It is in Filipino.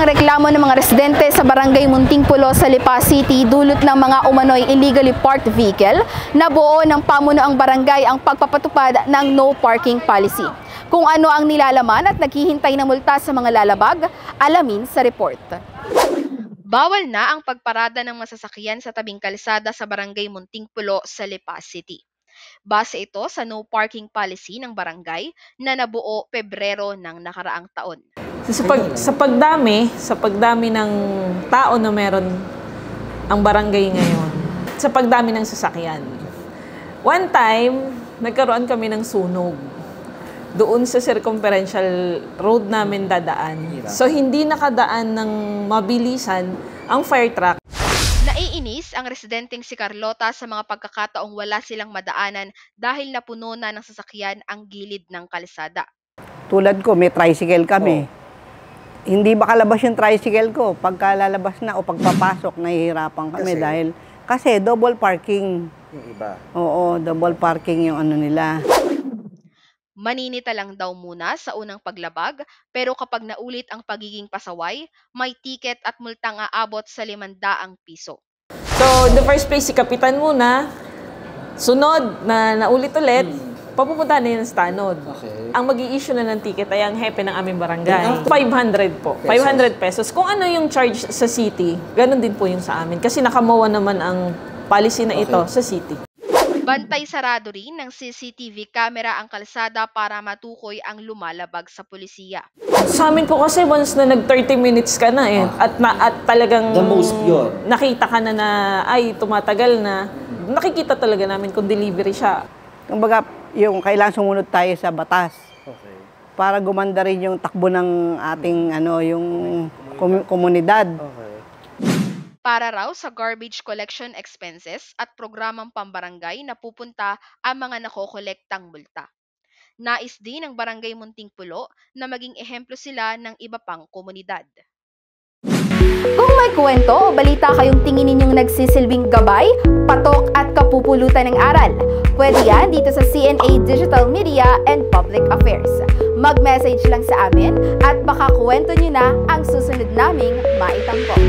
ang reklamo ng mga residente sa Barangay Munting Pulo sa Lipa City dulot ng mga umano'y illegally parked vehicle na buo ng pamunuang barangay ang pagpapatupad ng no parking policy. Kung ano ang nilalaman at naghihintay ng multa sa mga lalabag, alamin sa report. Bawal na ang pagparada ng masasakyan sa tabing kalsada sa Barangay Munting Pulo sa Lipa City. Base ito sa no parking policy ng barangay na nabuo Pebrero ng nakaraang taon. Sa pagdami ng tao na meron ang barangay ngayon, sa pagdami ng sasakyan. One time, nagkaroon kami ng sunog doon sa circumferential road namin dadaan. So hindi nakadaan ng mabilisan ang fire truck. Naiinis ang residenteng si Carlota sa mga pagkakataong wala silang madaanan dahil napuno na ng sasakyan ang gilid ng kalsada. Tulad ko, may tricycle kami. Hindi makalabas yung tricycle ko. Pagka lalabas na o pagpapasok, nahihirapan kami kasi double parking. Yung iba? Oo, double parking yung ano nila. Maninita lang daw muna sa unang paglabag, pero kapag naulit ang pagiging pasaway, may tiket at multang aabot sa 500 piso. So, in the first place, si Kapitan muna, sunod na naulit ulit, papupunta na yun sa tanod. Okay. Ang mag-i-issue na ng ticket ay ang hepe ng aming barangay. 500 po. 500 pesos. Kung ano yung charge sa city, ganun din po yung sa amin. Kasi nakamuwa naman ang policy na ito sa city. Bantay sarado rin ng CCTV camera ang kalsada para matukoy ang lumalabag sa pulisiya. Sa amin po kasi once na nag 30 minutes ka na at talagang the most pure. Nakita ka na ay tumatagal na, nakikita talaga namin kung delivery siya. Kumbaga, yung kailangan sumunod tayo sa batas. Okay. Para gumanda rin yung takbo ng ating yung komunidad. Okay. Para raw sa garbage collection expenses at programang pambarangay na pupunta ang mga nakokolektang multa. Nais din ng Barangay Munting Pulo na maging ehemplo sila ng iba pang komunidad. Kung may kwento o balita kayong tingin ninyong nagsisilbing gabay, patok at kapupulutan ng aral, pwede yan dito sa CNA Digital Media and Public Affairs. Mag-message lang sa amin at baka kwento nyo na ang susunod naming maitampok.